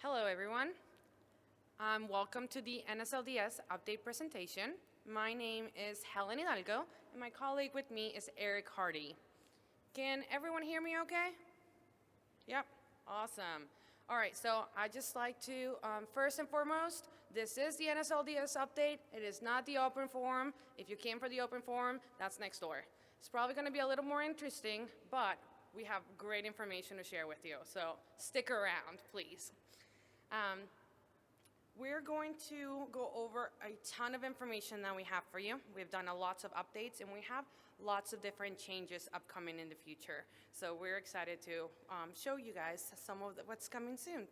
Hello, everyone. Welcome to the NSLDS update presentation. My name is Helen Hidalgo, and my colleague with me is Eric Hardy. Can everyone hear me okay? Yep, awesome. All right, so I'd just like to, first and foremost, this is the NSLDS update. It is not the open forum. If you came for the open forum, that's next door. It's probably going to be a little more interesting, but we have great information to share with you, so stick around, please. We're going to go over a ton of information that we have for you. We've done lots of updates, and we have lots of different changes upcoming in the future. So we're excited to show you guys some of what's coming soon.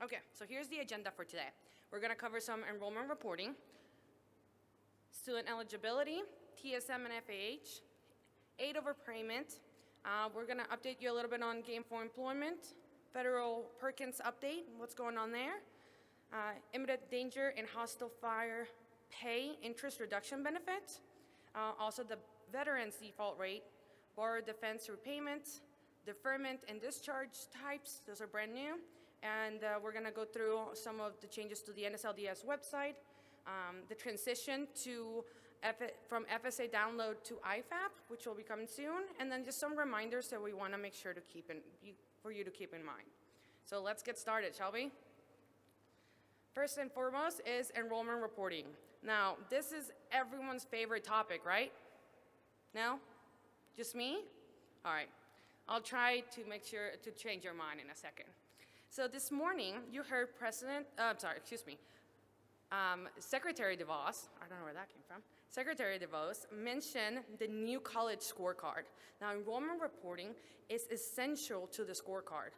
Okay, so here's the agenda for today. We're going to cover some enrollment reporting, student eligibility, TSM and FAH, aid overpayment. We're going to update you a little bit on Gainful Employment, federal Perkins update, what's going on there, imminent danger and hostile fire pay interest reduction benefit, also the veterans default rate, borrower defense repayment, deferment and discharge types, those are brand new, and we're going to go through some of the changes to the NSLDS website, the transition to from FSA download to IFAP, which will be coming soon, and then just some reminders that we want to make sure to for you to keep in mind. So let's get started, shall we? First and foremost is enrollment reporting. Now, this is everyone's favorite topic, right? No? Just me? All right. I'll try to make sure to change your mind in a second. So this morning, you heard Secretary DeVos, I don't know where that came from, Secretary DeVos mentioned the new college scorecard. Now, enrollment reporting is essential to the scorecard.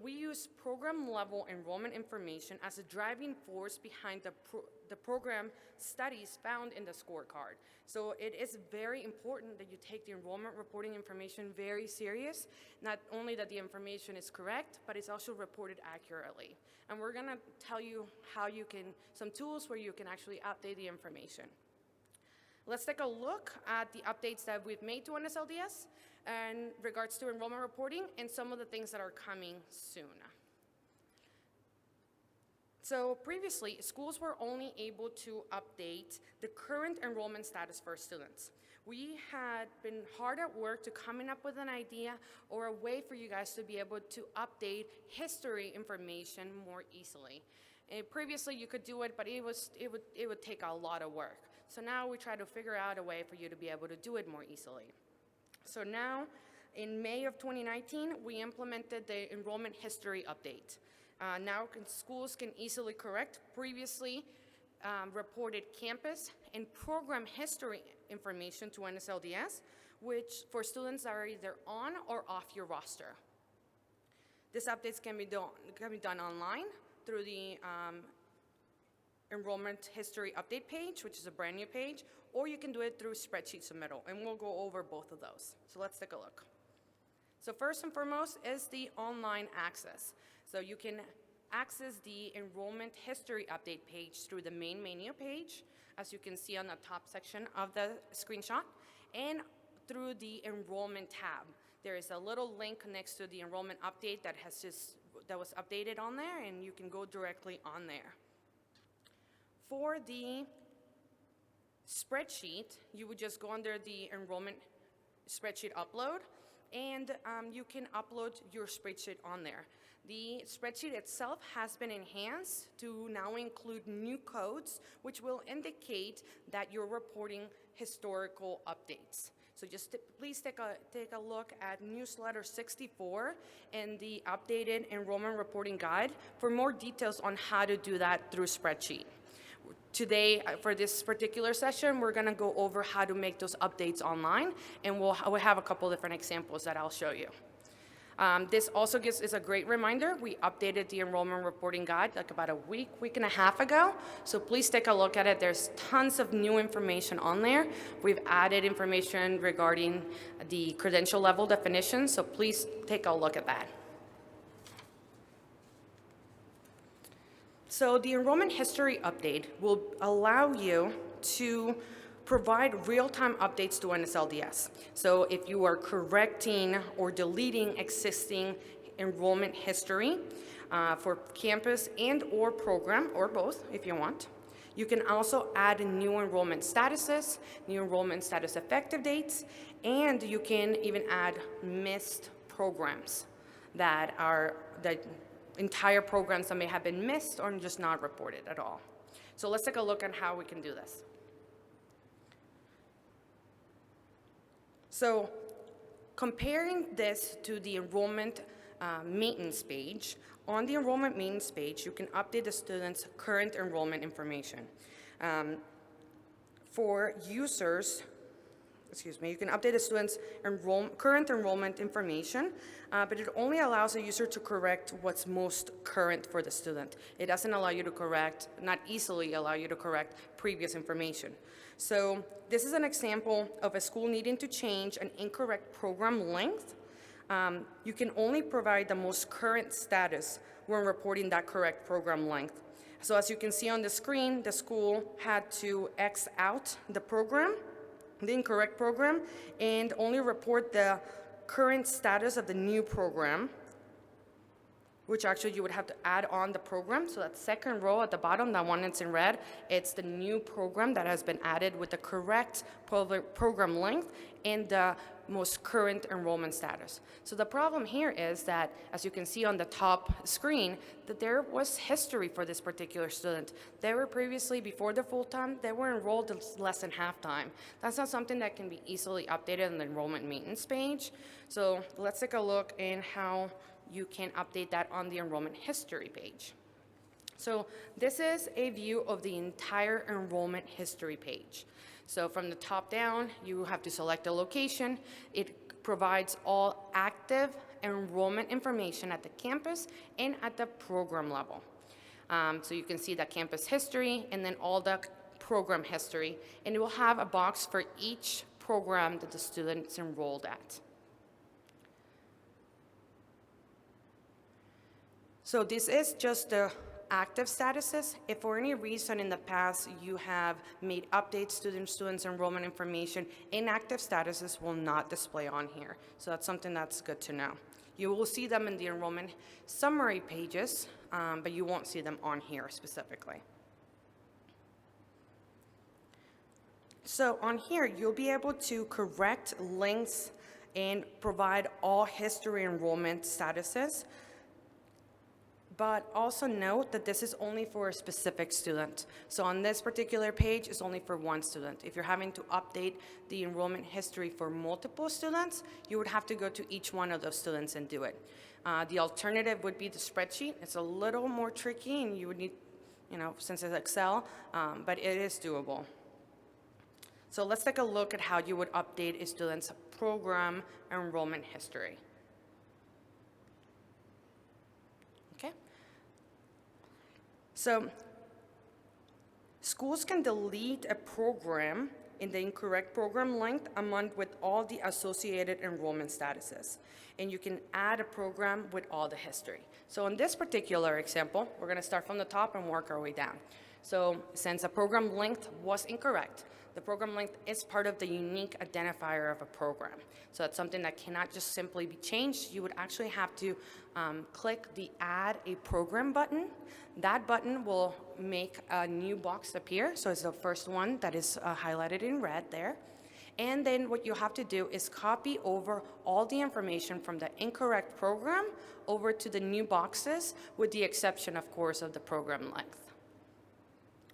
We use program-level enrollment information as a driving force behind the program studies found in the scorecard. So it is very important that you take the enrollment reporting information very serious, not only that the information is correct, but it's also reported accurately. And we're gonna tell you how you can, some tools where you can actually update the information. Let's take a look at the updates that we've made to NSLDS in regards to enrollment reporting and some of the things that are coming soon. So previously, schools were only able to update the current enrollment status for students. We had been hard at work to coming up with an idea or a way for you guys to be able to update history information more easily. Previously, you could do it, but it would take a lot of work. So now we try to figure out a way for you to be able to do it more easily. So now, in May of 2019, we implemented the enrollment history update. Now schools can easily correct previously reported campus and program history information to NSLDS, which for students that are either on or off your roster. This updates can be done online through the Enrollment History Update page, which is a brand new page, or you can do it through Spreadsheet Submittal, and we'll go over both of those. So let's take a look. So first and foremost is the online access. So you can access the Enrollment History Update page through the main menu page, as you can see on the top section of the screenshot, and through the Enrollment tab. There is a little link next to the Enrollment Update that was updated on there, and you can go directly on there. For the spreadsheet, you would just go under the enrollment spreadsheet upload, and you can upload your spreadsheet on there. The spreadsheet itself has been enhanced to now include new codes, which will indicate that you're reporting historical updates. So just please take a look at newsletter 64 and the updated enrollment reporting guide for more details on how to do that through spreadsheet. Today, for this particular session, we're going to go over how to make those updates online, and we'll have a couple different examples that I'll show you. This also is a great reminder. We updated the enrollment reporting guide like about a week and a half ago, so please take a look at it. There's tons of new information on there. We've added information regarding the credential level definition, so please take a look at that. So the enrollment history update will allow you to provide real-time updates to NSLDS. So if you are correcting or deleting existing enrollment history for campus and or program, or both if you want. You can also add new enrollment statuses, new enrollment status effective dates, and you can even add missed programs that are the entire programs that may have been missed or just not reported at all. So let's take a look at how we can do this. So comparing this to the enrollment maintenance page, on the enrollment maintenance page, you can update the student's current enrollment information. For users, you can update the student's current enrollment information, but it only allows the user to correct what's most current for the student. It doesn't allow you to correct, not easily allow you to correct previous information. So this is an example of a school needing to change an incorrect program length. You can only provide the most current status when reporting that correct program length. So as you can see on the screen, the school had to X out the program, the incorrect program, and only report the current status of the new program, which actually you would have to add on the program. So that second row at the bottom, that one that's in red, it's the new program that has been added with the correct program length and the most current enrollment status. So the problem here is that, as you can see on the top screen, that there was history for this particular student. They were previously, before the full-time, they were enrolled less than half-time. That's not something that can be easily updated on the enrollment maintenance page. So let's take a look in how you can update that on the enrollment history page. So this is a view of the entire enrollment history page. So from the top down, you have to select a location. It provides all active enrollment information at the campus and at the program level. So you can see the campus history and then all the program history, and it will have a box for each program that the student is enrolled at. So this is just the active statuses. If for any reason in the past you have made updates to the student's enrollment information, inactive statuses will not display on here. So that's something that's good to know. You will see them in the enrollment summary pages, but you won't see them on here specifically. So on here, you'll be able to correct links and provide all history enrollment statuses. But also note that this is only for a specific student. So on this particular page, it's only for one student. If you're having to update the enrollment history for multiple students, you would have to go to each one of those students and do it. The alternative would be the spreadsheet. It's a little more tricky, and you would need, since it's Excel, but it is doable. So let's take a look at how you would update a student's program enrollment history. So schools can delete a program in the incorrect program length a month with all the associated enrollment statuses. And you can add a program with all the history. So in this particular example, we're going to start from the top and work our way down. So since a program length was incorrect, the program length is part of the unique identifier of a program. So it's something that cannot just simply be changed. You would actually have to click the Add a Program button. That button will make a new box appear. So it's the first one that is highlighted in red there. And then what you have to do is copy over all the information from the incorrect program over to the new boxes, with the exception, of course, of the program length.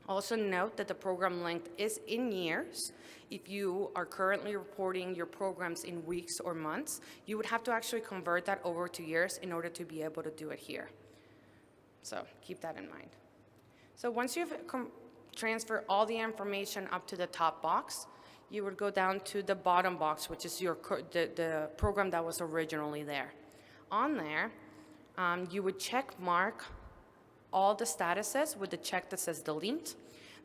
Also note that the program length is in years. If you are currently reporting your programs in weeks or months, you would have to actually convert that over to years in order to be able to do it here. So keep that in mind. So once you've transferred all the information up to the top box, you would go down to the bottom box, which is the program that was originally there. On there, you would check mark all the statuses with the check that says delete.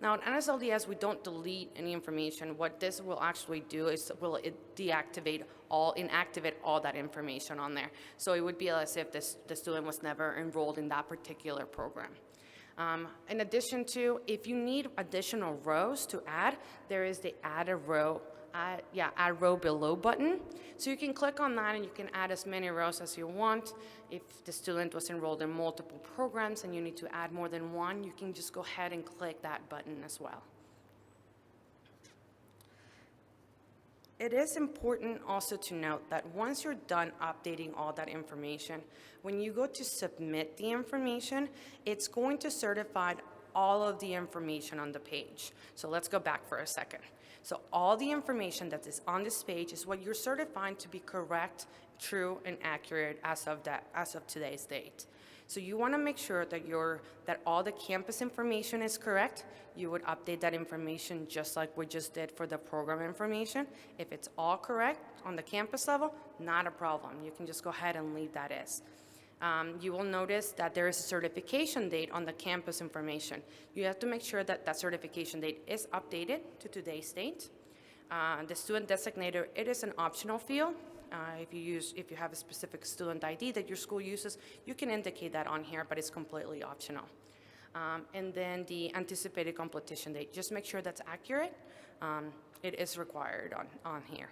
Now in NSLDS, we don't delete any information. What this will actually do is inactivate all that information on there. So it would be as if the student was never enrolled in that particular program. In addition to, if you need additional rows to add, there is the add row below button. So you can click on that and you can add as many rows as you want. If the student was enrolled in multiple programs and you need to add more than one, you can just go ahead and click that button as well. It is important also to note that once you're done updating all that information, when you go to submit the information, it's going to certify all of the information on the page. So let's go back for a second. So all the information that is on this page is what you're certifying to be correct, true, and accurate as of today's date. So you want to make sure that all the campus information is correct. You would update that information just like we just did for the program information. If it's all correct on the campus level, not a problem. You can just go ahead and leave that as. You will notice that there is a certification date on the campus information. You have to make sure that that certification date is updated to today's date. The student designator, it is an optional field. If you have a specific student ID that your school uses, you can indicate that on here, but it's completely optional. And then the anticipated completion date, just make sure that's accurate. It is required on here.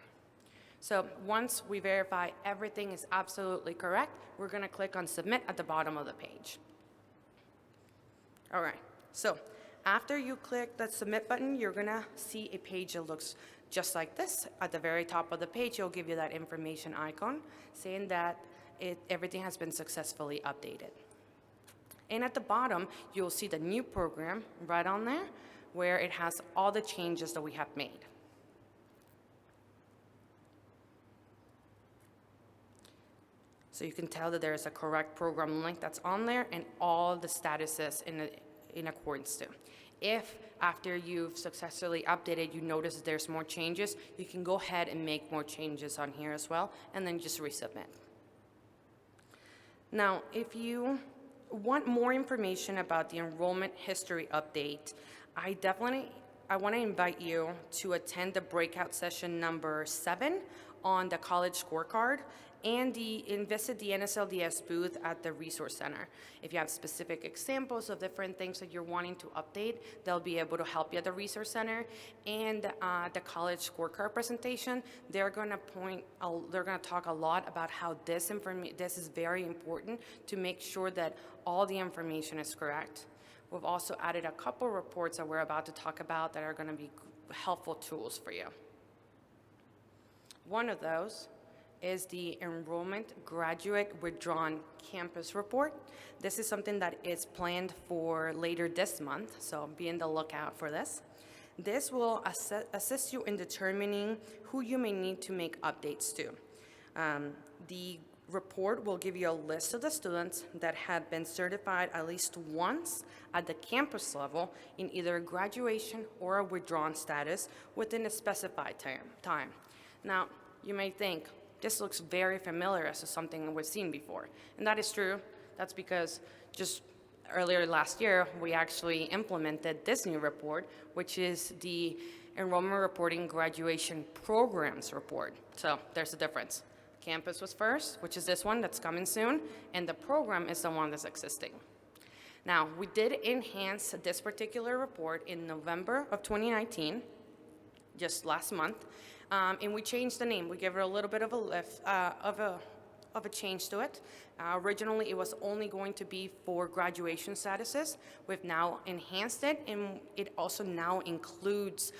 So once we verify everything is absolutely correct, we're going to click on Submit at the bottom of the page. All right, so after you click the Submit button, you're going to see a page that looks just like this. At the very top of the page, it'll give you that information icon saying that everything has been successfully updated. And at the bottom, you'll see the new program right on there where it has all the changes that we have made. So you can tell that there is a correct program link that's on there and all the statuses in accordance to. If after you've successfully updated, you notice that there's more changes, you can go ahead and make more changes on here as well, and then just resubmit. Now, if you want more information about the enrollment history update, I want to invite you to attend the breakout session number 7 on the college scorecard and visit the NSLDS booth at the Resource Center. If you have specific examples of different things that you're wanting to update, they'll be able to help you at the Resource Center. And the college scorecard presentation, they're going to talk a lot about how this is very important to make sure that all the information is correct. We've also added a couple reports that we're about to talk about that are going to be helpful tools for you. One of those is the Enrollment Graduate Withdrawn Campus Report. This is something that is planned for later this month, so be on the lookout for this. This will assist you in determining who you may need to make updates to. The report will give you a list of the students that have been certified at least once at the campus level in either graduation or a withdrawn status within a specified time. Now, you may think, this looks very familiar as to something we've seen before. And that is true. That's because just earlier last year, we actually implemented this new report, which is the Enrollment Reporting Graduation Programs Report. So there's a difference. Campus was first, which is this one that's coming soon, and the program is the one that's existing. Now, we did enhance this particular report in November of 2019, just last month. And we changed the name. We gave it a little bit of a lift, of a change to it. Originally, it was only going to be for graduation statuses. We've now enhanced it, and it also now includes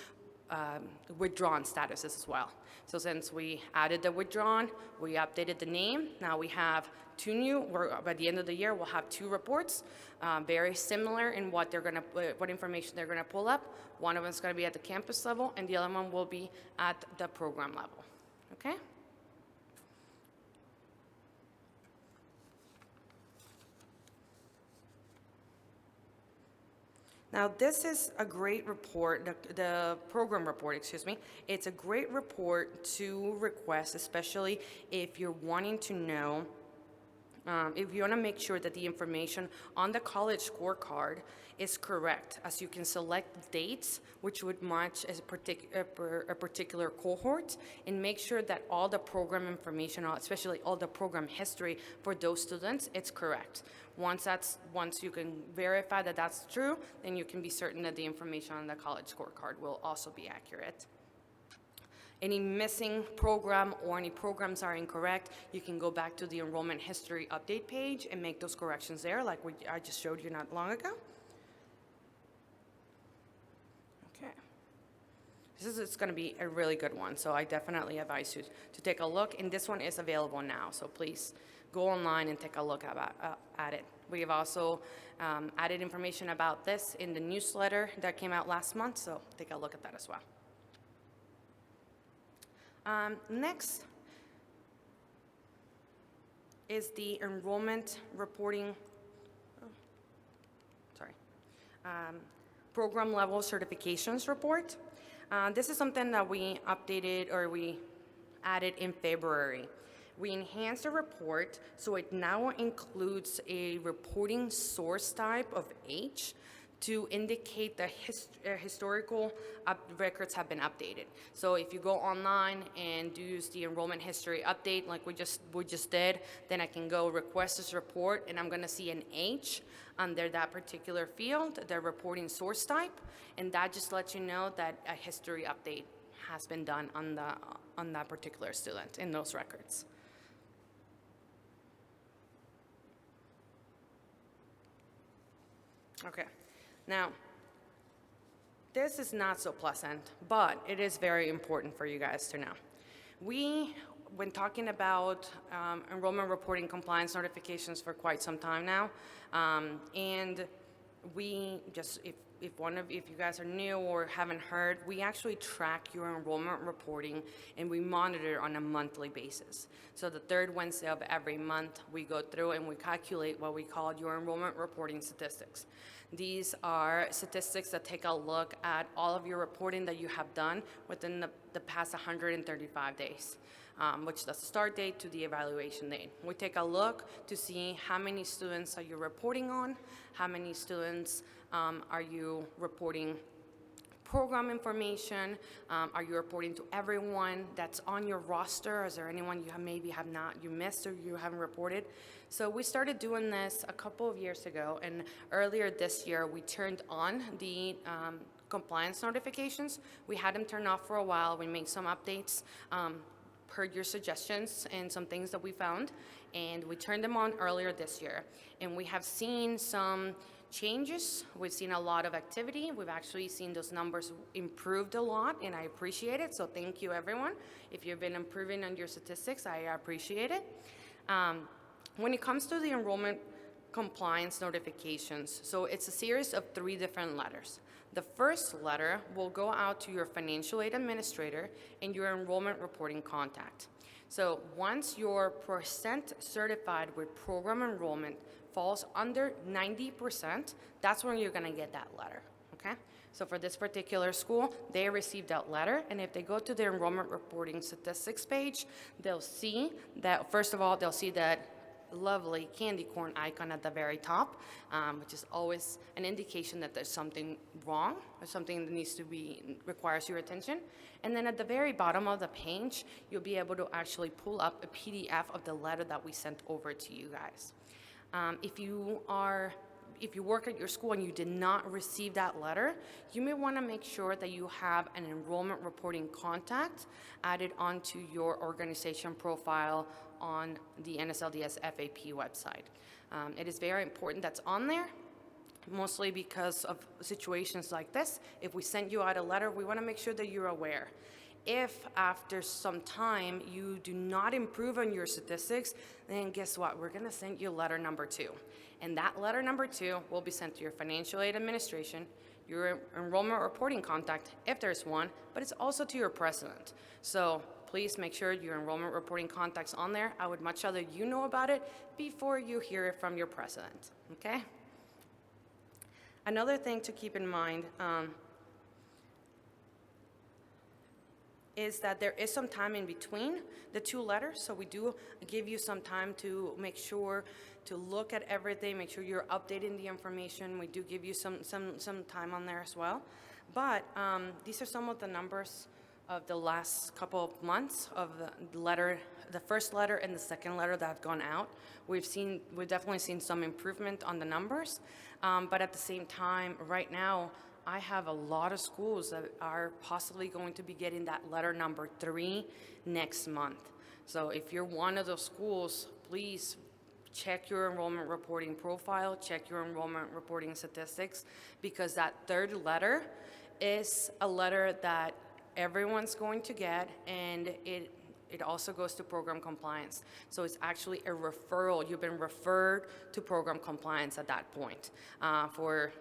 withdrawn statuses as well. So since we added the withdrawn, we updated the name. Now we have two new, by the end of the year, we'll have 2 reports, very similar in what information they're gonna pull up. One of them is gonna be at the campus level, and the other one will be at the program level, okay? Now, this is a great report, the program report, excuse me. It's a great report to request, especially if you're wanting to know If you want to make sure that the information on the college scorecard is correct, as you can select dates which would match as a particular cohort, and make sure that all the program information, especially all the program history for those students, it's correct. Once you can verify that that's true, then you can be certain that the information on the college scorecard will also be accurate. Any missing program or any programs are incorrect, you can go back to the enrollment history update page and make those corrections there, like I just showed you not long ago. Okay. It's going to be a really good one, so I definitely advise you to take a look, and this one is available now, so please go online and take a look at it. We have also added information about this in the newsletter that came out last month, so take a look at that as well. Next is the enrollment reporting, program level certifications report. This is something that we updated, or we added in February. We enhanced the report so it now includes a reporting source type of H to indicate the historical records have been updated. So if you go online and use the enrollment history update like we just did, then I can go request this report, and I'm gonna see an H under that particular field, the reporting source type, and that just lets you know that a history update has been done on that particular student in those records. Okay. Now, this is not so pleasant, but it is very important for you guys to know. When talking about enrollment reporting compliance notifications for quite some time now, and we just, if you guys are new or haven't heard, we actually track your enrollment reporting and we monitor on a monthly basis. So the third Wednesday of every month, we go through and we calculate what we call your enrollment reporting statistics. These are statistics that take a look at all of your reporting that you have done within the past 135 days, which is the start date to the evaluation date. We take a look to see how many students are you reporting on, how many students are you reporting program information, are you reporting to everyone that's on your roster? Is there anyone you missed or you haven't reported? So we started doing this a couple of years ago, and earlier this year we turned on the compliance notifications. We had them turned off for a while. We made some updates, heard your suggestions and some things that we found, and we turned them on earlier this year. And we have seen some changes. We've seen a lot of activity. We've actually seen those numbers improved a lot, and I appreciate it. So thank you, everyone. If you've been improving on your statistics, I appreciate it. When it comes to the enrollment compliance notifications, so it's a series of 3 different letters. The first letter will go out to your financial aid administrator and your enrollment reporting contact. So once your percent certified with program enrollment falls under 90%, that's when you're gonna get that letter, okay? So for this particular school, they received that letter, and if they go to the enrollment reporting statistics page, they'll see that, first of all, they'll see that lovely candy corn icon at the very top, which is always an indication that there's something wrong or something that requires your attention. And then at the very bottom of the page, you'll be able to actually pull up a PDF of the letter that we sent over to you guys. If you work at your school and you did not receive that letter, you may want to make sure that you have an enrollment reporting contact added onto your organization profile on the NSLDS FAP website. It is very important that's on there, mostly because of situations like this. If we send you out a letter, we want to make sure that you're aware. If after some time you do not improve on your statistics, then guess what? We're going to send you letter number 2. And that letter number 2 will be sent to your financial aid administration, your enrollment reporting contact, if there's one, but it's also to your president. So please make sure your enrollment reporting contact's on there. I would much rather you know about it before you hear it from your president, okay? Another thing to keep in mind, is that there is some time in between the two letters, so we do give you some time to make sure to look at everything, make sure you're updating the information. We do give you some time on there as well. But these are some of the numbers of the last couple of months of the letter, the first letter and the second letter that have gone out. We've definitely seen some improvement on the numbers, but at the same time, right now, I have a lot of schools that are possibly going to be getting that letter number 3 next month. So if you're one of those schools, please check your enrollment reporting profile, check your enrollment reporting statistics, because that third letter is a letter that everyone's going to get, and it also goes to program compliance. So it's actually a referral. You've been referred to program compliance at that point for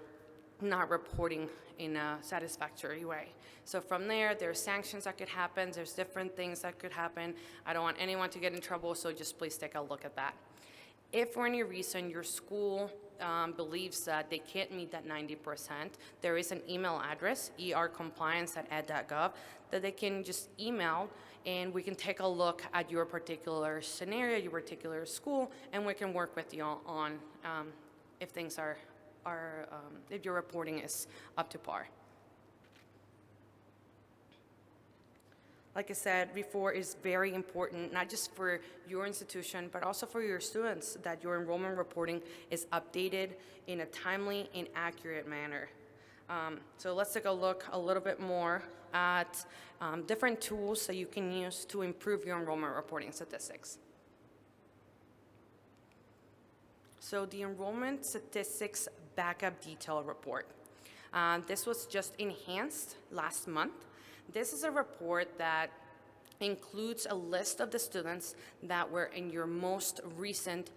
not reporting in a satisfactory way. So from there, there's sanctions that could happen. There's different things that could happen. I don't want anyone to get in trouble, so just please take a look at that. If for any reason your school believes that they can't meet that 90%, there is an email address, ercompliance@ed.gov, that they can just email, and we can take a look at your particular scenario, your particular school, and we can work with you on if things are if your reporting is up to par. Like I said before, it's very important, not just for your institution, but also for your students, that your enrollment reporting is updated in a timely and accurate manner. So let's take a look a little bit more at different tools that you can use to improve your enrollment reporting statistics. So the Enrollment Statistics Backup Detail Report. This was just enhanced last month. This is a report that includes a list of the students that were in your most recent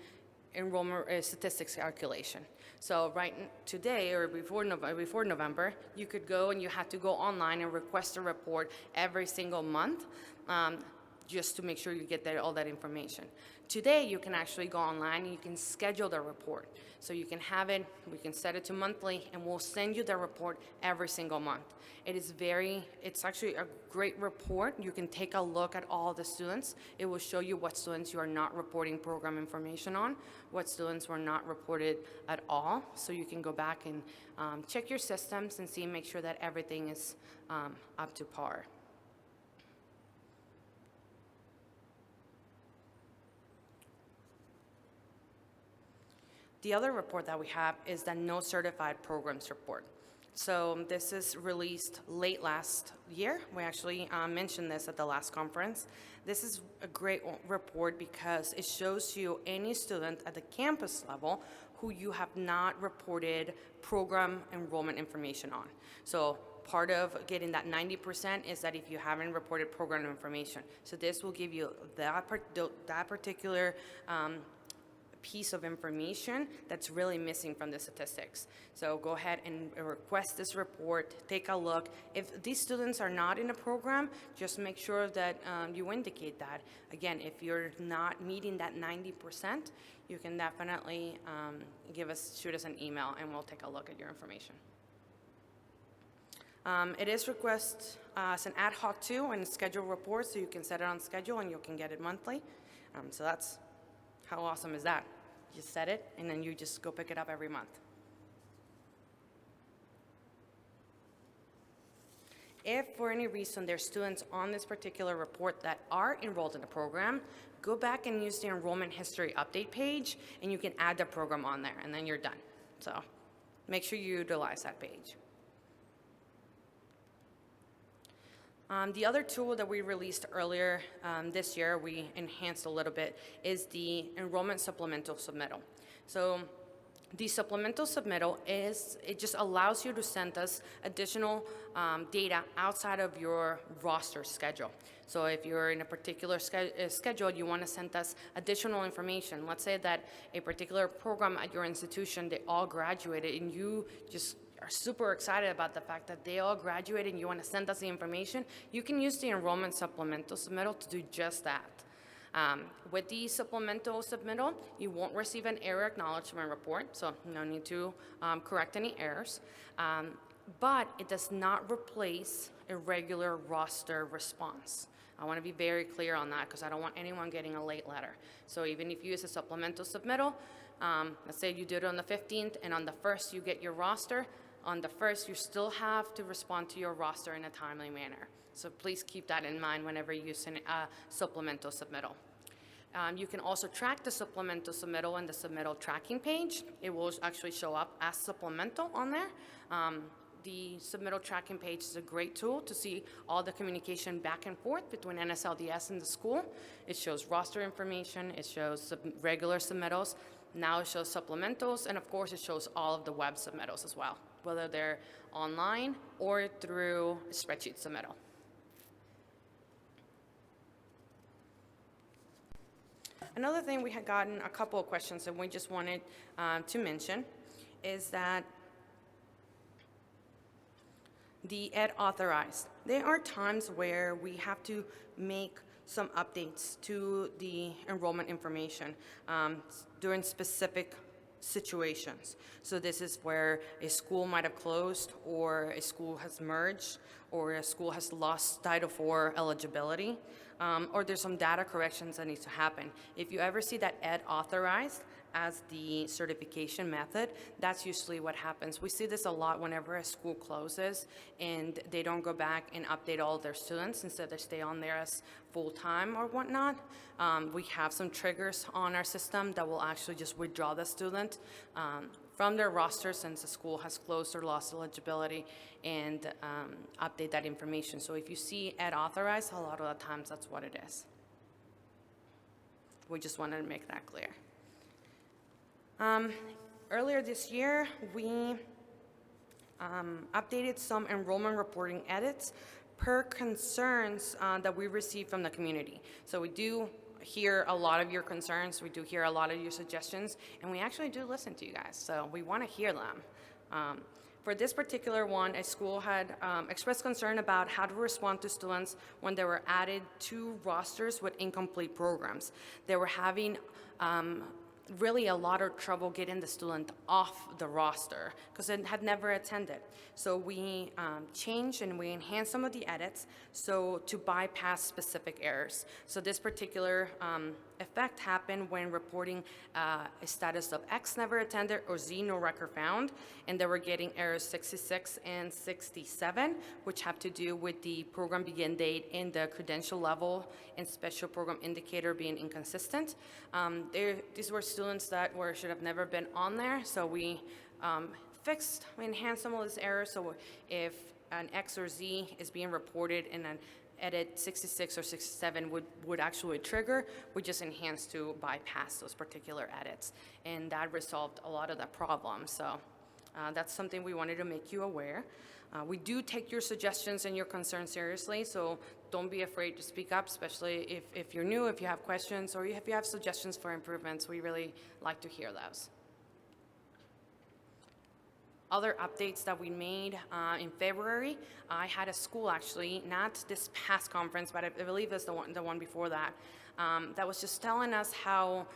enrollment statistics calculation. So today, or before November, you could go and you had to go online and request a report every single month just to make sure you get all that information. Today, you can actually go online and you can schedule the report. So you can have it, we can set it to monthly, and we'll send you the report every single month. It's actually a great report. You can take a look at all the students. It will show you what students you are not reporting program information on, what students were not reported at all. So you can go back and check your systems and make sure that everything is up to par. The other report that we have is the No Certified Programs report. So this is released late last year. We actually mentioned this at the last conference. This is a great report because it shows you any student at the campus level who you have not reported program enrollment information on. So part of getting that 90% is that if you haven't reported program information. So this will give you that particular piece of information that's really missing from the statistics. So go ahead and request this report, take a look. If these students are not in a program, just make sure that you indicate that. Again, if you're not meeting that 90%, you can definitely shoot us an email and we'll take a look at your information. It is request as an ad hoc too and schedule report, so you can set it on schedule and you can get it monthly. So that's, how awesome is that? You set it, and then you just go pick it up every month. If for any reason there's students on this particular report that are enrolled in the program, go back and use the enrollment history update page, and you can add the program on there, and then you're done. So make sure you utilize that page. The other tool that we released earlier this year, we enhanced a little bit, is the Enrollment Supplemental Submittal. So the Supplemental Submittal it just allows you to send us additional data outside of your roster schedule. So if you're in a particular schedule, you want to send us additional information. Let's say that a particular program at your institution, they all graduated, and you just are super excited about the fact that they all graduated and you want to send us the information, you can use the Enrollment Supplemental Submittal to do just that. With the Supplemental Submittal, you won't receive an error acknowledgement report, so no need to correct any errors. but it does not replace a regular roster response. I want to be very clear on that because I don't want anyone getting a late letter. So even if you use a supplemental submittal, let's say you did it on the 15th and on the 1st you get your roster, on the 1st you still have to respond to your roster in a timely manner. So please keep that in mind whenever you're using a supplemental submittal. You can also track the supplemental submittal in the submittal tracking page. It will actually show up as supplemental on there. The submittal tracking page is a great tool to see all the communication back and forth between NSLDS and the school. It shows roster information, it shows regular submittals, now it shows supplementals, and of course it shows all of the web submittals as well, whether they're online or through a spreadsheet submittal. Another thing we had gotten a couple of questions and we just wanted to mention is that the Ed Authorized. There are times where we have to make some updates to the enrollment information during specific situations. So this is where a school might have closed, or a school has merged, or a school has lost Title IV eligibility, or there's some data corrections that need to happen. If you ever see that Ed Authorized as the certification method, that's usually what happens. We see this a lot whenever a school closes and they don't go back and update all their students. Instead, they stay on there as full-time or whatnot. We have some triggers on our system that will actually just withdraw the student from their roster since the school has closed or lost eligibility, and update that information. So if you see Ed Authorized, a lot of the times that's what it is. We just wanted to make that clear. Earlier this year, we updated some enrollment reporting edits per concerns that we received from the community. So we do hear a lot of your concerns, we do hear a lot of your suggestions, and we actually do listen to you guys, so we want to hear them. For this particular one, a school had expressed concern about how to respond to students when they were added to rosters with incomplete programs. They were having really a lot of trouble getting the student off the roster because it had never attended. So we changed and we enhanced some of the edits so to bypass specific errors. So this particular effect happened when reporting a status of X never attended or Z no record found, and they were getting errors 66 and 67, which have to do with the program begin date and the credential level and special program indicator being inconsistent. These were students that should have never been on there, so we we enhanced some of these errors. So if an X or Z is being reported and an edit 66 or 67 would actually trigger, we just enhanced to bypass those particular edits, and that resolved a lot of the problems. So that's something we wanted to make you aware. We do take your suggestions and your concerns seriously, so don't be afraid to speak up, especially if you're new, if you have questions, or if you have suggestions for improvements. We really like to hear those. Other updates that we made in February, I had a school actually, not this past conference, but I believe it's the one before that, that was just telling us how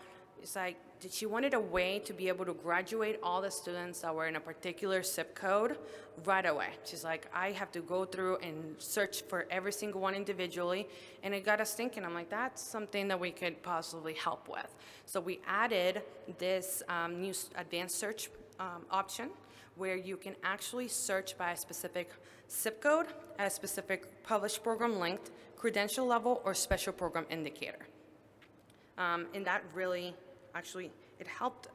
it's like she wanted a way to be able to graduate all the students that were in a particular CIP code right away. She's like, I have to go through and search for every single one individually, and it got us thinking. I'm like, that's something that we could possibly help with. So we added this new advanced search option, where you can actually search by a specific CIP code, a specific published program linked, credential level, or special program indicator. And that really, actually, it helped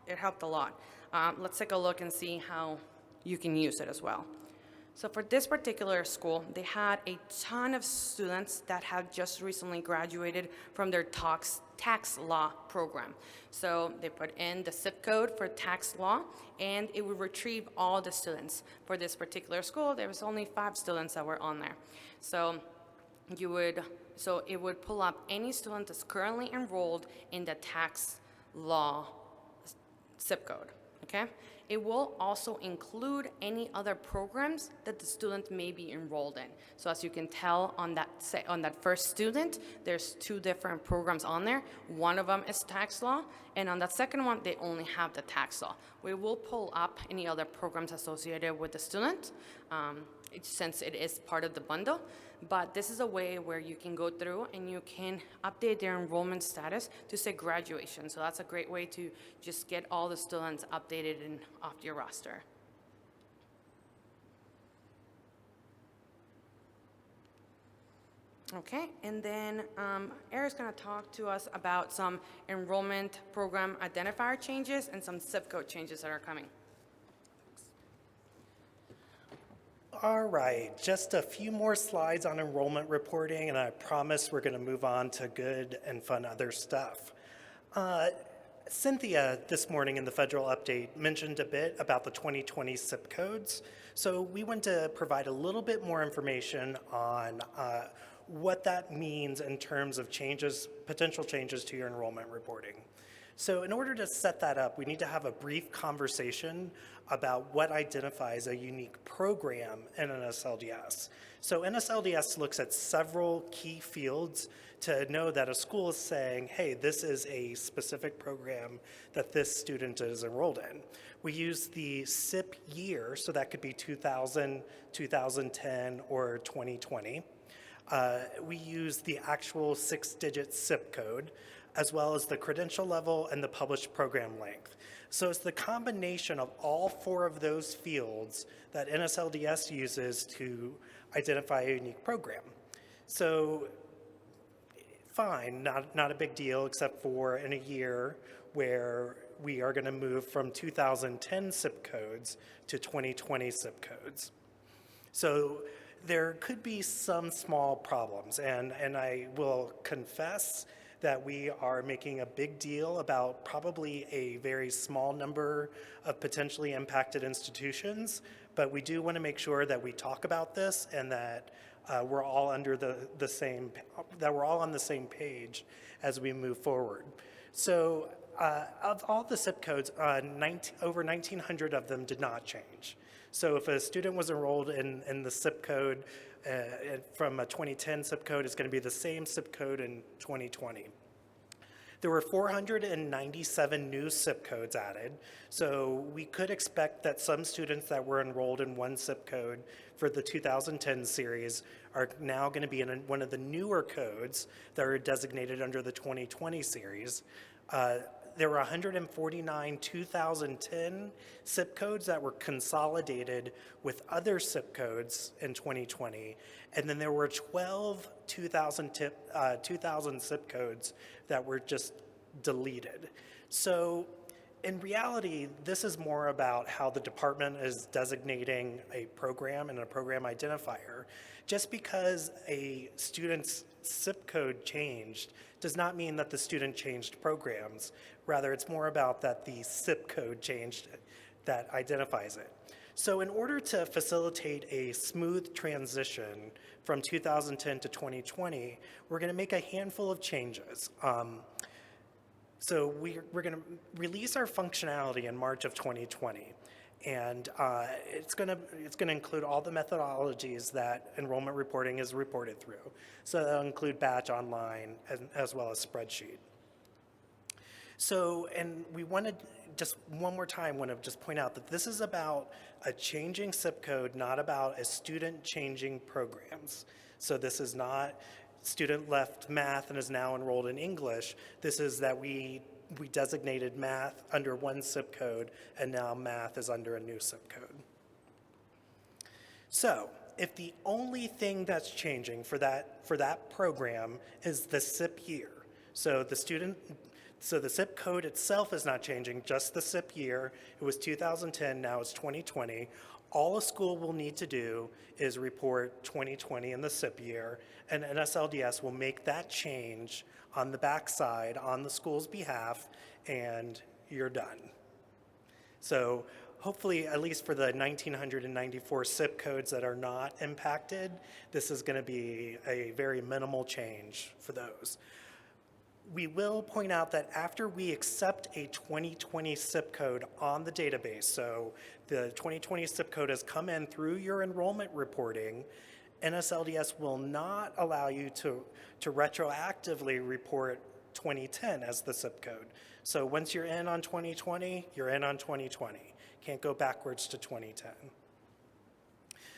a lot. Let's take a look and see how you can use it as well. So for this particular school, they had a ton of students that had just recently graduated from their tax law program. So they put in the CIP code for tax law, and it would retrieve all the students. For this particular school, there was only 5 students that were on there. So it would pull up any student that's currently enrolled in the tax law CIP code. okay? It will also include any other programs that the student may be enrolled in. So as you can tell on that first student, there's 2 different programs on there. One of them is tax law, and on that second one, they only have the tax law. We will pull up any other programs associated with the student, since it is part of the bundle. But this is a way where you can go through and you can update their enrollment status to say graduation. So that's a great way to just get all the students updated and off your roster. Okay, and then Eric's going to talk to us about some enrollment program identifier changes and some CIP code changes that are coming. All right, just a few more slides on enrollment reporting, and I promise we're going to move on to good and fun other stuff. Cynthia, this morning in the federal update, mentioned a bit about the 2020 CIP codes. So we want to provide a little bit more information on what that means in terms of changes, potential changes to your enrollment reporting. So in order to set that up, we need to have a brief conversation about what identifies a unique program in NSLDS. So NSLDS looks at several key fields to know that a school is saying, hey, this is a specific program that this student is enrolled in. We use the CIP year, so that could be 2000, 2010, or 2020. We use the actual 6-digit CIP code, as well as the credential level and the published program length. So it's the combination of all 4 of those fields that NSLDS uses to identify a unique program. So fine, not a big deal, except for in a year where we are going to move from 2010 CIP codes to 2020 CIP codes. So there could be some small problems, and I will confess that we are making a big deal about probably a very small number of potentially impacted institutions, but we do want to make sure that we talk about this and that we're all under the same, that we're all on the same page as we move forward. So of all the CIP codes, over 1,900 of them did not change. So if a student was enrolled in the CIP code from a 2010 CIP code, it's going to be the same CIP code in 2020. There were 497 new CIP codes added, so we could expect that some students that were enrolled in one CIP code for the 2010 series are now going to be in one of the newer codes that are designated under the 2020 series. There were 149 2010 CIP codes that were consolidated with other CIP codes in 2020, and then there were 12 2000 CIP codes that were just deleted. So in reality, this is more about how the department is designating a program and a program identifier. Just because a student's CIP code changed does not mean that the student changed programs. Rather, it's more about that the CIP code changed that identifies it. So in order to facilitate a smooth transition from 2010 to 2020, we're going to make a handful of changes. So we're going to release our functionality in March of 2020. And it's going to include all the methodologies that enrollment reporting is reported through. So that'll include batch, online, as well as spreadsheet. So, and we wanted, just one more time, want to just point out that this is about a changing CIP code, not about a student changing programs. So this is not student left math and is now enrolled in English. This is that we designated math under one CIP code, and now math is under a new CIP code. So if the only thing that's changing for that program is the CIP year, so the CIP code itself is not changing, just the CIP year. It was 2010, now it's 2020. All a school will need to do is report 2020 in the CIP year, and NSLDS will make that change on the backside on the school's behalf, and you're done. So hopefully, at least for the 1,994 CIP codes that are not impacted, this is going to be a very minimal change for those. We will point out that after we accept a 2020 CIP code on the database, so the 2020 CIP code has come in through your enrollment reporting, NSLDS will not allow you to retroactively report 2010 as the CIP code. So once you're in on 2020, you're in on 2020. Can't go backwards to 2010.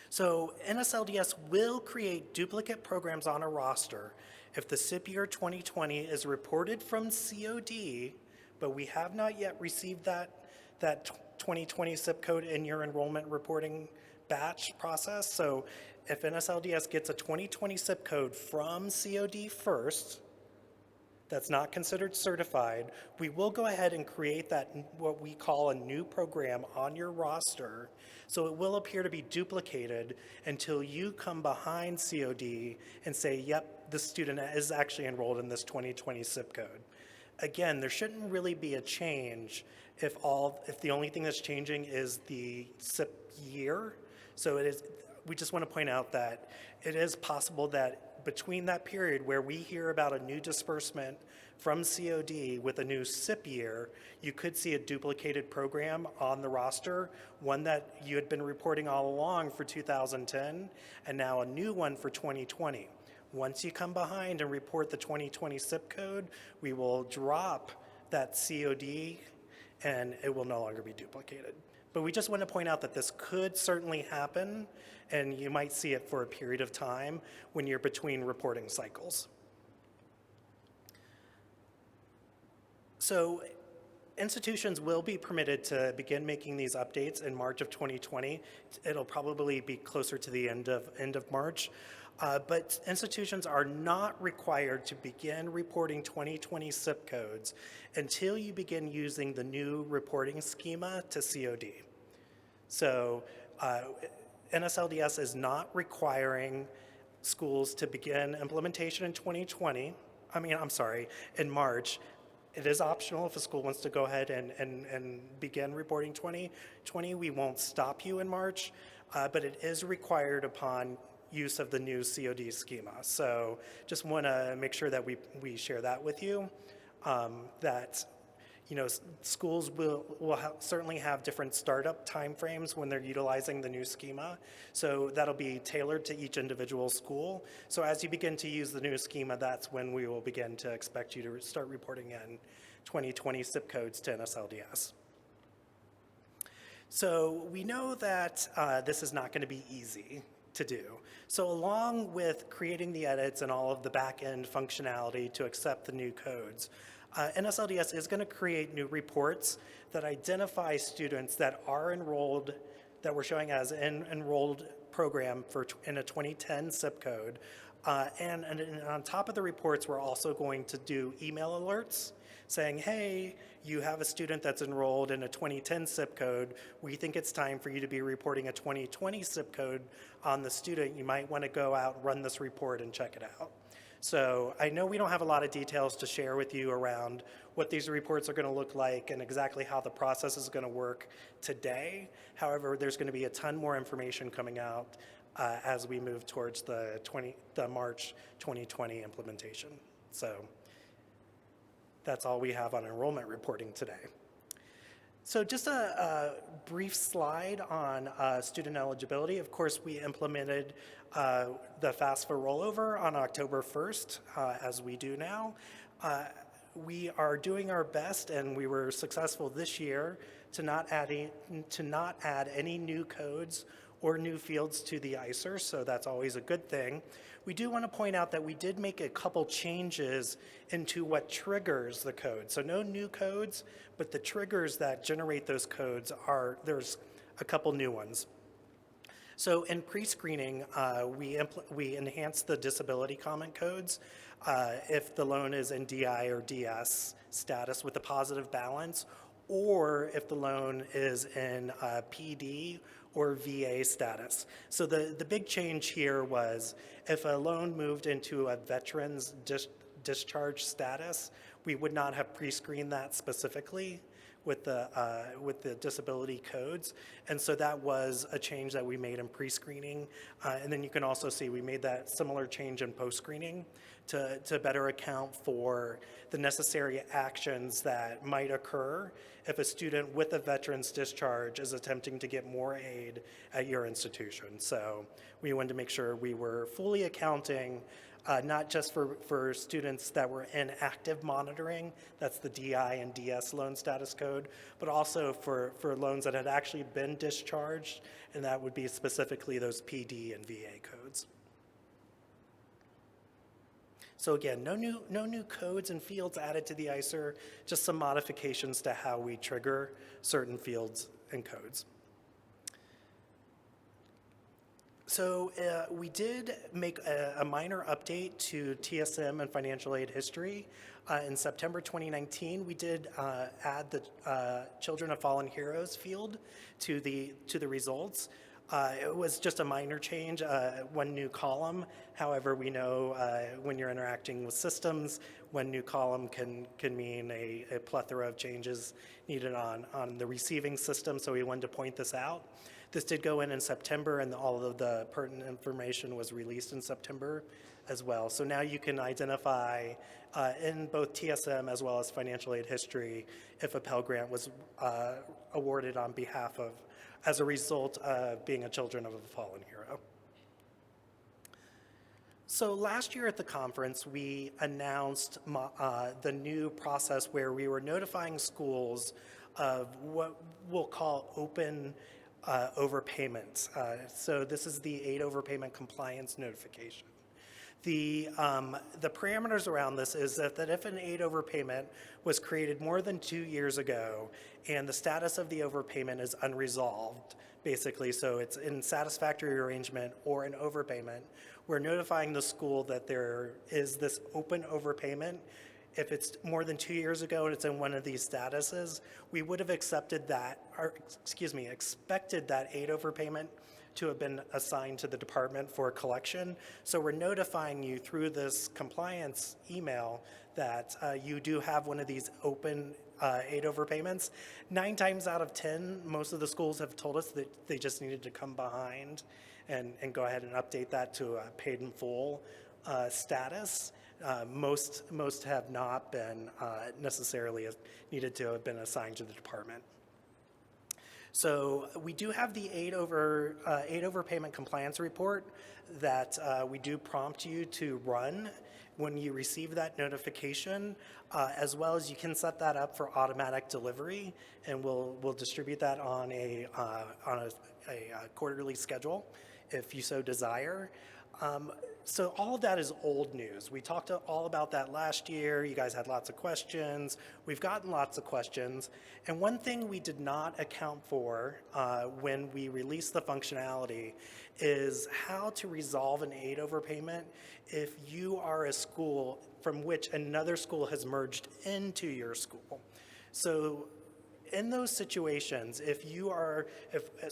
So NSLDS will create duplicate programs on a roster if the CIP year 2020 is reported from COD, but we have not yet received that 2020 CIP code in your enrollment reporting batch process. So if NSLDS gets a 2020 CIP code from COD first, that's not considered certified, we will go ahead and create that, what we call a new program on your roster. So it will appear to be duplicated until you come behind COD and say, yep, this student is actually enrolled in this 2020 CIP code. Again, there shouldn't really be a change if the only thing that's changing is the CIP year. So we just want to point out that it is possible that between that period where we hear about a new disbursement from COD with a new CIP year, you could see a duplicated program on the roster, one that you had been reporting all along for 2010, and now a new one for 2020. Once you come behind and report the 2020 CIP code, we will drop that COD and it will no longer be duplicated. But we just want to point out that this could certainly happen, and you might see it for a period of time when you're between reporting cycles. So institutions will be permitted to begin making these updates in March of 2020. It'll probably be closer to the end of March. But institutions are not required to begin reporting 2020 CIP codes until you begin using the new reporting schema to COD. So NSLDS is not requiring schools to begin implementation in March. It is optional if a school wants to go ahead and begin reporting 2020. We won't stop you in March, but it is required upon use of the new COD schema. So just want to make sure that we share that with you, that schools will certainly have different startup timeframes when they're utilizing the new schema. So that'll be tailored to each individual school. So as you begin to use the new schema, that's when we will begin to expect you to start reporting in 2020 CIP codes to NSLDS. So we know that this is not going to be easy to do. So along with creating the edits and all of the back-end functionality to accept the new codes, NSLDS is going to create new reports that identify students that are enrolled, that we're showing as an enrolled program in a 2010 CIP code. And on top of the reports, we're also going to do email alerts saying, hey, you have a student that's enrolled in a 2010 CIP code. We think it's time for you to be reporting a 2020 CIP code on the student. You might want to go out, run this report, and check it out. So I know we don't have a lot of details to share with you around what these reports are going to look like and exactly how the process is going to work today. However, there's going to be a ton more information coming out as we move towards the March 2020 implementation. So that's all we have on enrollment reporting today. So just a brief slide on student eligibility. Of course, we implemented the FAFSA rollover on October 1st, as we do now. We are doing our best, and we were successful this year to not add any new codes or new fields to the ICER, so that's always a good thing. We do want to point out that we did make a couple changes into what triggers the code. So no new codes, but the triggers that generate those codes there's a couple new ones. So in pre-screening, we enhanced the disability comment codes if the loan is in DI or DS status with a positive balance, or if the loan is in PD or VA status. So the big change here was if a loan moved into a veteran's discharge status, we would not have pre-screened that specifically. with the disability codes. And so that was a change that we made in pre-screening. And then you can also see we made that similar change in post-screening to better account for the necessary actions that might occur if a student with a veteran's discharge is attempting to get more aid at your institution. So we wanted to make sure we were fully accounting not just for students that were in active monitoring, that's the DI and DS loan status code, but also for loans that had actually been discharged, and that would be specifically those PD and VA codes. So again, no new codes and fields added to the ICER, just some modifications to how we trigger certain fields and codes. So we did make a minor update to TSM and financial aid history. In September 2019, we did add the Children of Fallen Heroes field to the results. It was just a minor change, one new column. However, we know when you're interacting with systems, one new column can mean a plethora of changes needed on the receiving system, so we wanted to point this out. This did go in September, and all of the pertinent information was released in September as well. So now you can identify in both TSM as well as financial aid history if a Pell Grant was awarded on behalf of, as a result of being a Children of a Fallen Hero. So last year at the conference, we announced the new process where we were notifying schools of what we'll call open overpayments. So this is the aid overpayment compliance notification. The parameters around this is that if an aid overpayment was created more than 2 years ago and the status of the overpayment is unresolved, basically, so it's in satisfactory arrangement or an overpayment, we're notifying the school that there is this open overpayment. If it's more than 2 years ago and it's in one of these statuses, we would have expected that aid overpayment to have been assigned to the department for collection. So we're notifying you through this compliance email that you do have one of these open aid overpayments. 9 times out of 10, most of the schools have told us that they just needed to come behind and go ahead and update that to a paid in full status. Most have not been necessarily needed to have been assigned to the department. So we do have the aid overpayment compliance report that we do prompt you to run when you receive that notification, as well as you can set that up for automatic delivery, and we'll distribute that on a quarterly schedule if you so desire. So all of that is old news. We talked all about that last year. You guys had lots of questions. We've gotten lots of questions. And one thing we did not account for when we released the functionality is how to resolve an aid overpayment if you are a school from which another school has merged into your school. So in those situations, if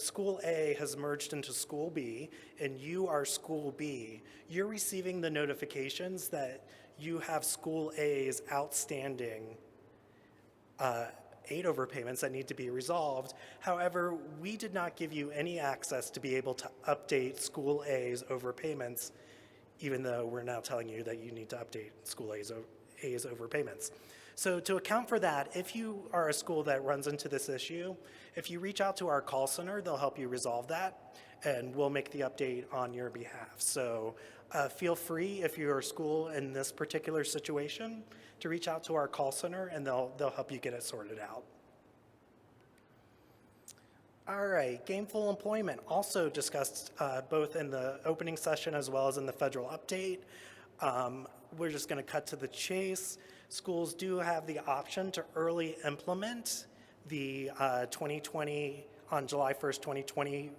school A has merged into school B and you are school B, you're receiving the notifications that you have school A's outstanding aid overpayments that need to be resolved. However, we did not give you any access to be able to update school A's overpayments, even though we're now telling you that you need to update school A's overpayments. So to account for that, if you are a school that runs into this issue, if you reach out to our call center, they'll help you resolve that, and we'll make the update on your behalf. So feel free, if you're a school in this particular situation, to reach out to our call center, and they'll help you get it sorted out. All right, gainful employment, also discussed both in the opening session as well as in the federal update. We're just going to cut to the chase. Schools do have the option to early implement the 2020, on July 1st, 2020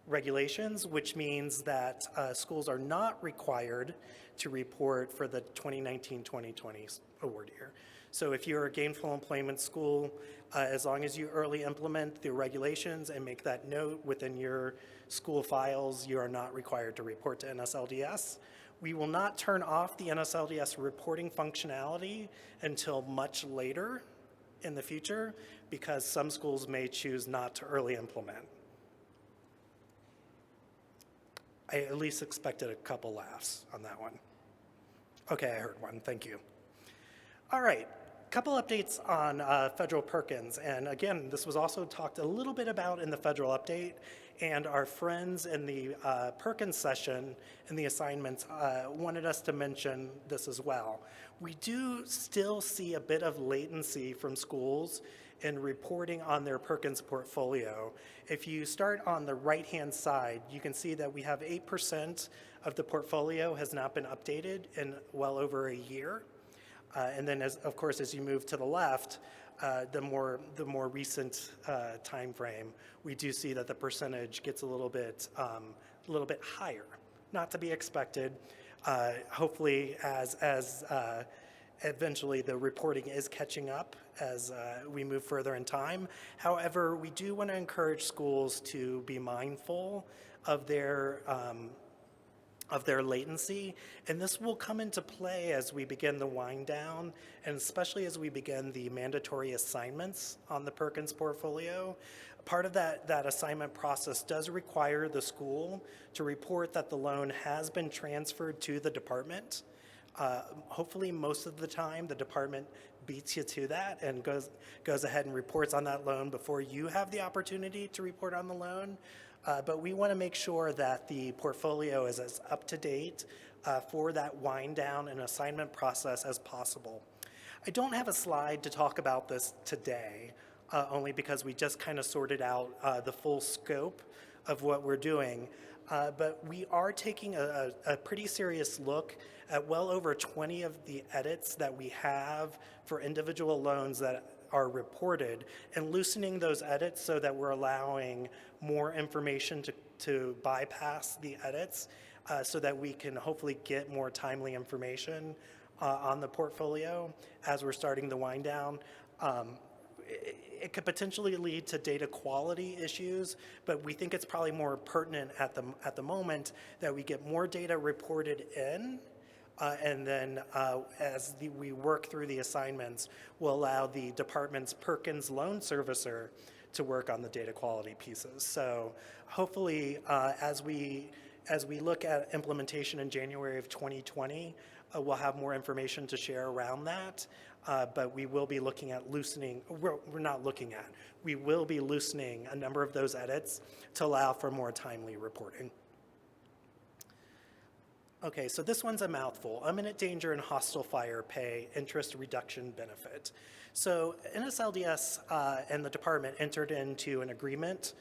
regulations, which means that schools are not required to report for the 2019-2020 award year. So if you're a gainful employment school, as long as you early implement the regulations and make that note within your school files, you are not required to report to NSLDS. We will not turn off the NSLDS reporting functionality until much later in the future because some schools may choose not to early implement. I at least expected a couple laughs on that one. Okay, I heard one, thank you. All right, couple updates on federal Perkins. And again, this was also talked a little bit about in the federal update, and our friends in the Perkins session in the assignments wanted us to mention this as well. We do still see a bit of latency from schools in reporting on their Perkins portfolio. If you start on the right-hand side, you can see that we have 8% of the portfolio has not been updated in well over a year. And then, of course, as you move to the left, the more recent time frame, we do see that the percentage gets a little bit higher. Not to be expected. Hopefully, as eventually the reporting is catching up as we move further in time. However, we do want to encourage schools to be mindful of their latency, and this will come into play as we begin the wind down, and especially as we begin the mandatory assignments on the Perkins portfolio. Part of that assignment process does require the school to report that the loan has been transferred to the department. Hopefully, most of the time, the department beats you to that and goes ahead and reports on that loan before you have the opportunity to report on the loan. But we want to make sure that the portfolio is as up to date for that wind down and assignment process as possible. I don't have a slide to talk about this today, only because we just kind of sorted out the full scope of what we're doing. But we are taking a pretty serious look at well over 20 of the edits that we have for individual loans that are reported and loosening those edits so that we're allowing more information to bypass the edits so that we can hopefully get more timely information on the portfolio as we're starting the wind down. It could potentially lead to data quality issues, but we think it's probably more pertinent at the moment that we get more data reported in, and then we work through the assignments, we'll allow the department's Perkins loan servicer to work on the data quality pieces. So hopefully, as we look at implementation in January of 2020, we'll have more information to share around that. But we will be looking at loosening, we will be loosening a number of those edits to allow for more timely reporting. Okay, so this one's a mouthful. Imminent danger and hostile fire pay interest reduction benefit. So NSLDS and the department entered into an agreement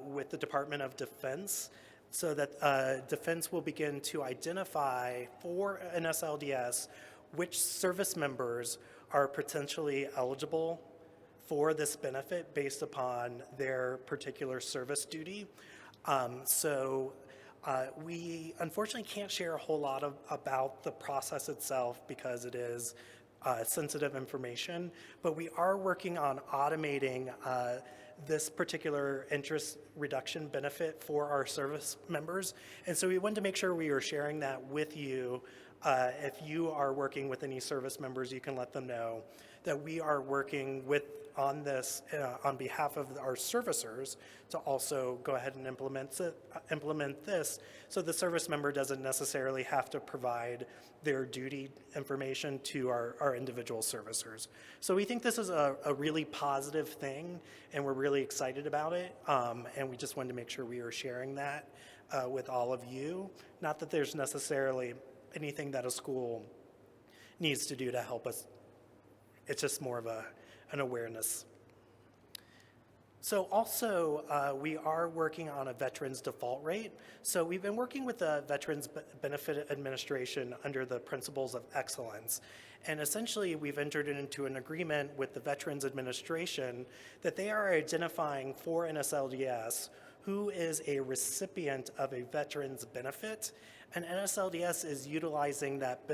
with the Department of Defense so that Defense will begin to identify for NSLDS which service members are potentially eligible for this benefit based upon their particular service duty. We unfortunately can't share a whole lot about the process itself because it is sensitive information, but we are working on automating this particular interest reduction benefit for our service members. And so we wanted to make sure we were sharing that with you. If you are working with any service members, you can let them know that we are working on this on behalf of our servicers to also go ahead and implement this so the service member doesn't necessarily have to provide their duty information to our individual servicers. So we think this is a really positive thing, and we're really excited about it, and we just wanted to make sure we were sharing that with all of you. Not that there's necessarily anything that a school needs to do to help us. It's just more of an awareness. So also, we are working on a veterans default rate. So we've been working with the Veterans Benefit Administration under the principles of excellence. And essentially, we've entered into an agreement with the Veterans Administration that they are identifying for NSLDS who is a recipient of a veteran's benefit. And NSLDS is utilizing that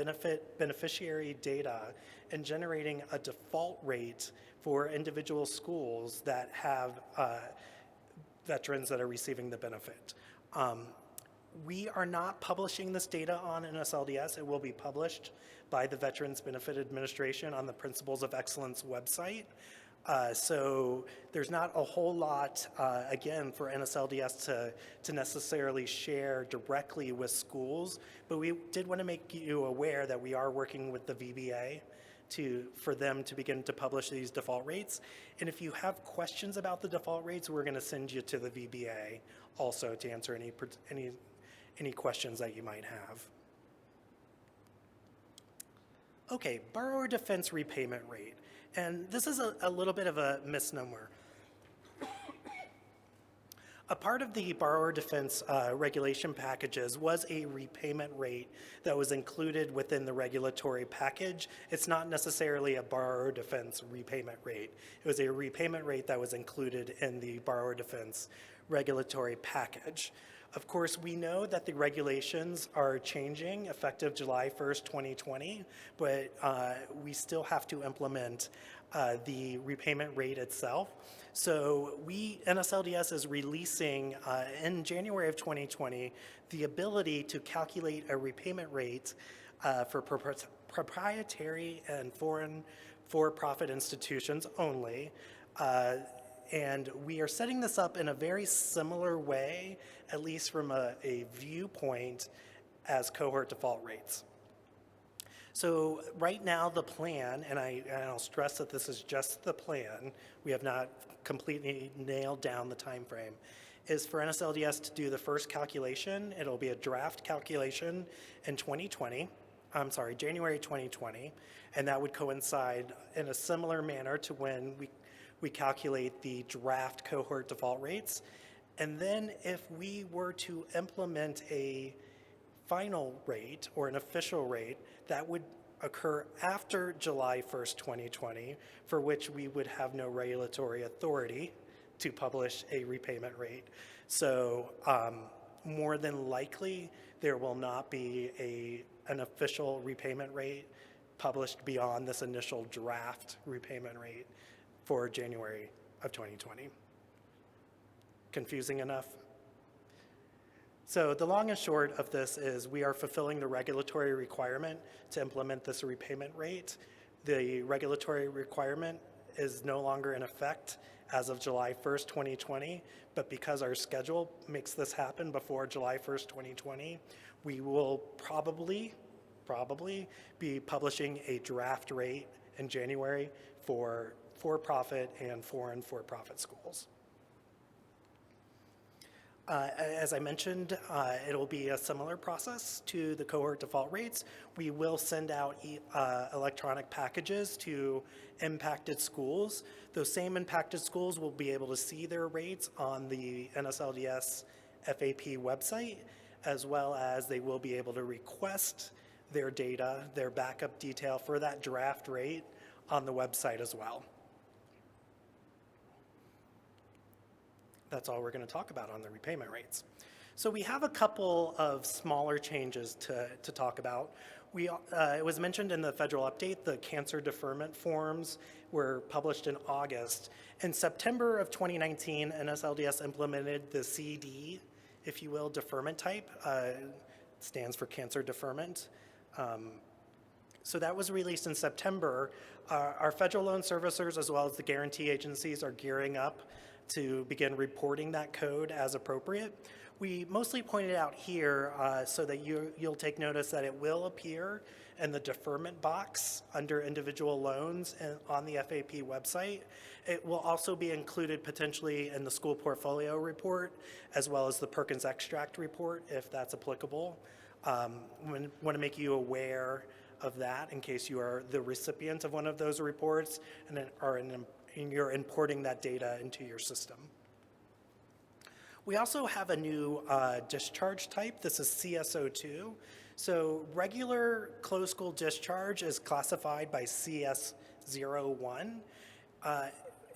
beneficiary data and generating a default rate for individual schools that have veterans that are receiving the benefit. We are not publishing this data on NSLDS. It will be published by the Veterans Benefit Administration on the Principles of Excellence website. So there's not a whole lot, again, for NSLDS to necessarily share directly with schools, but we did want to make you aware that we are working with the VBA for them to begin to publish these default rates. And if you have questions about the default rates, we're going to send you to the VBA also to answer any questions that you might have. Okay, borrower defense repayment rate. And this is a little bit of a misnomer. A part of the borrower defense regulation packages was a repayment rate that was included within the regulatory package. It's not necessarily a borrower defense repayment rate. It was a repayment rate that was included in the borrower defense regulatory package. Of course, we know that the regulations are changing effective July 1st, 2020, but we still have to implement the repayment rate itself. So NSLDS is releasing in January of 2020 the ability to calculate a repayment rate for proprietary and foreign for-profit institutions only. And we are setting this up in a very similar way, at least from a viewpoint, as cohort default rates. So right now the plan, and I'll stress that this is just the plan, we have not completely nailed down the time frame, is for NSLDS to do the first calculation. It'll be a draft calculation in January 2020, and that would coincide in a similar manner to when we calculate the draft cohort default rates. And then if we were to implement a final rate or an official rate, that would occur after July 1st, 2020, for which we would have no regulatory authority to publish a repayment rate. So more than likely, there will not be an official repayment rate published beyond this initial draft repayment rate for January of 2020. Confusing enough? So the long and short of this is we are fulfilling the regulatory requirement to implement this repayment rate. The regulatory requirement is no longer in effect as of July 1st, 2020, but because our schedule makes this happen before July 1st, 2020, we will probably be publishing a draft rate in January for for-profit and foreign for-profit schools. As I mentioned, it'll be a similar process to the cohort default rates. We will send out electronic packages to impacted schools. Those same impacted schools will be able to see their rates on the NSLDS FAP website, as well as they will be able to request their data, their backup detail for that draft rate on the website as well. That's all we're going to talk about on the repayment rates. So we have a couple of smaller changes to talk about. It was mentioned in the federal update, the cancer deferment forms were published in August. In September of 2019, NSLDS implemented the CD, if you will, Deferment Type. Stands for cancer deferment. So that was released in September. Our federal loan servicers, as well as the guarantee agencies, are gearing up to begin reporting that code as appropriate. We mostly pointed out here so that you'll take notice that it will appear in the deferment box under individual loans and on the FAP website. It will also be included potentially in the school portfolio report, as well as the Perkins extract report, if that's applicable. Want to make you aware of that in case you are the recipient of one of those reports and you're importing that data into your system. We also have a new discharge type. This is CS02. So regular closed school discharge is classified by CS01.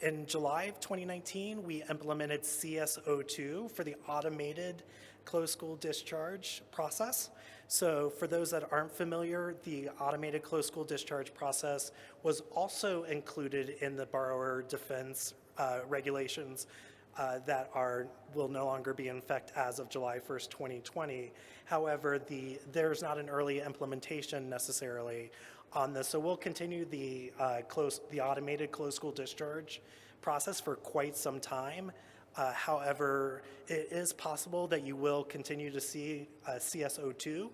In July of 2019, we implemented CS02 for the automated closed school discharge process. So for those that aren't familiar, the automated closed school discharge process was also included in the borrower defense regulations will no longer be in effect as of July 1st, 2020. However, there's not an early implementation necessarily on this, so we'll continue the automated closed school discharge process for quite some time. However, it is possible that you will continue to see CSO2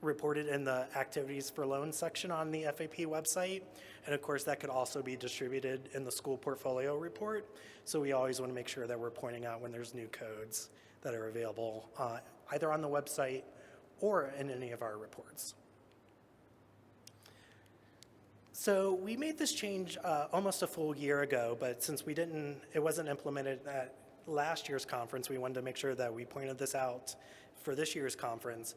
reported in the Activities for Loans section on the FAP website. And of course, that could also be distributed in the school portfolio report. So we always want to make sure that we're pointing out when there's new codes that are available either on the website or in any of our reports. So we made this change almost a full year ago, but since it wasn't implemented at last year's conference, we wanted to make sure that we pointed this out for this year's conference.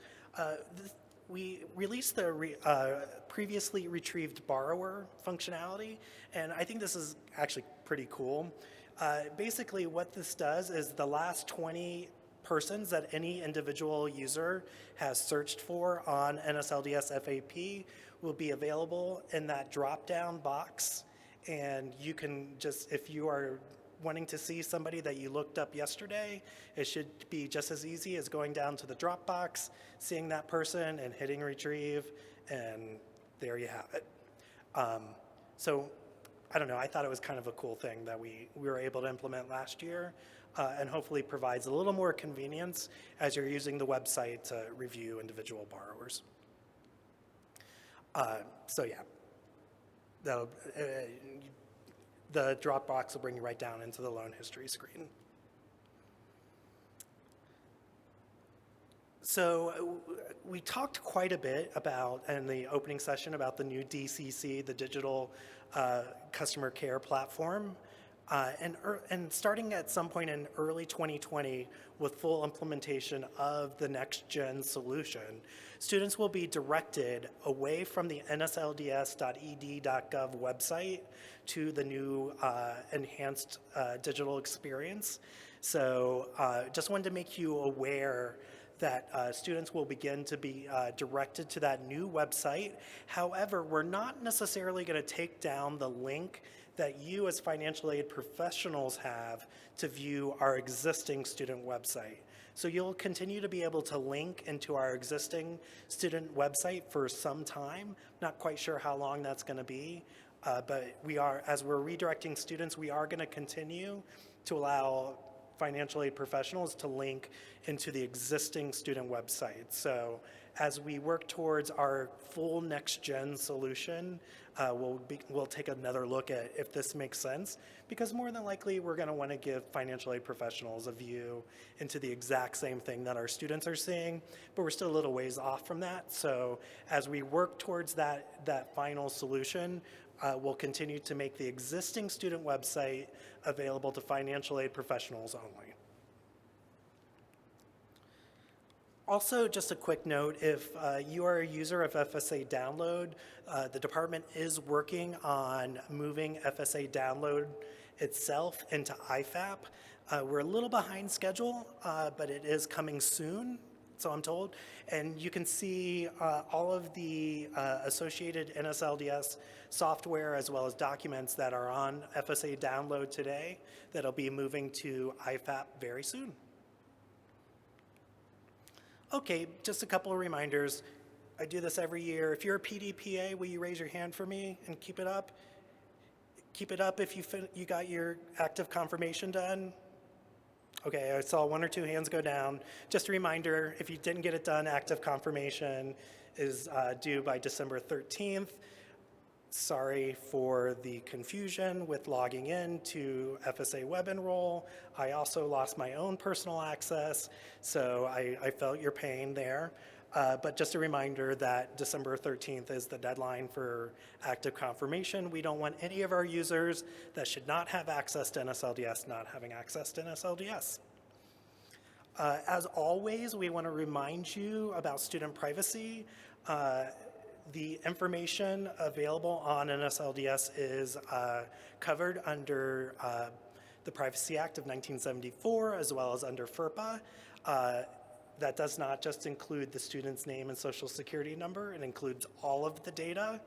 We released the previously retrieved borrower functionality, and I think this is actually pretty cool. Basically, what this does is the last 20 persons that any individual user has searched for on NSLDS FAP will be available in that drop-down box, and you can just, if you are wanting to see somebody that you looked up yesterday, it should be just as easy as going down to the drop box, seeing that person and hitting retrieve, and there you have it. So I don't know, I thought it was kind of a cool thing that we were able to implement last year, and hopefully provides a little more convenience as you're using the website to review individual borrowers. So yeah, the drop box will bring you right down into the loan history screen. So we talked quite a bit about, in the opening session, about the new DCC, the Digital Customer Care Platform. And starting at some point in early 2020 with full implementation of the next-gen solution, students will be directed away from the nslds.ed.gov website to the new enhanced digital experience. So just wanted to make you aware that students will begin to be directed to that new website. However, we're not necessarily going to take down the link that you as financial aid professionals have to view our existing student website. So you'll continue to be able to link into our existing student website for some time. Not quite sure how long that's going to be, but as we're redirecting students, we are going to continue to allow financial aid professionals to link into the existing student website. So as we work towards our full next-gen solution, we'll take another look at if this makes sense, because more than likely we're going to want to give financial aid professionals a view into the exact same thing that our students are seeing, but we're still a little ways off from that. So as we work towards that final solution, we'll continue to make the existing student website available to financial aid professionals only. Also, just a quick note, if you are a user of FSA Download, the department is working on moving FSA Download itself into IFAP. We're a little behind schedule, but it is coming soon, so I'm told. And you can see all of the associated NSLDS software as well as documents that are on FSA Download today that'll be moving to IFAP very soon. Okay, just a couple of reminders. I do this every year. If you're a PDPA, will you raise your hand for me and keep it up? Keep it up if you got your active confirmation done. Okay, I saw one or two hands go down. Just a reminder, if you didn't get it done, active confirmation is due by December 13th. Sorry for the confusion with logging in to FSA Web Enroll. I also lost my own personal access, so I felt your pain there. But just a reminder that December 13th is the deadline for active confirmation. We don't want any of our users that should not have access to NSLDS not having access to NSLDS. As always, we want to remind you about student privacy. The information available on NSLDS is covered under the Privacy Act of 1974 as well as under FERPA. That does not just include the student's name and social security number. It includes all of the data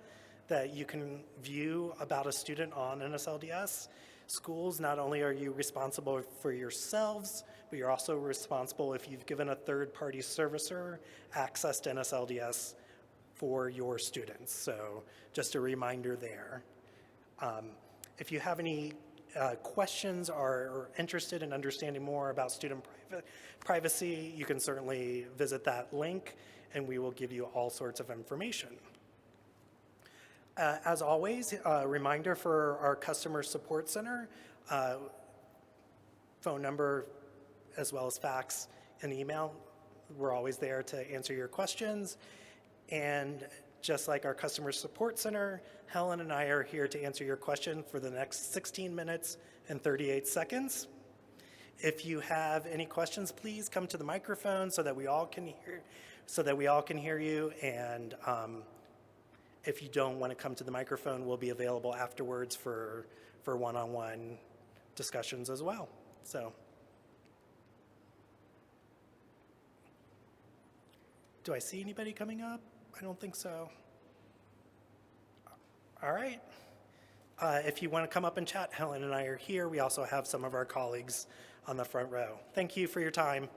that you can view about a student on NSLDS. Schools, not only are you responsible for yourselves, but you're also responsible if you've given a third-party servicer access to NSLDS for your students. So just a reminder there. If you have any questions or are interested in understanding more about student privacy, you can certainly visit that link, and we will give you all sorts of information. As always, a reminder for our customer support center, phone number as well as fax and email. We're always there to answer your questions. And just like our customer support center, Helen and I are here to answer your question for the next 16 minutes and 38 seconds. If you have any questions, please come to the microphone so that we all can hear you. And if you don't want to come to the microphone, we'll be available afterwards for one-on-one discussions as well. So, do I see anybody coming up? I don't think so. All right. If you want to come up and chat, Helen and I are here. We also have some of our colleagues on the front row. Thank you for your time.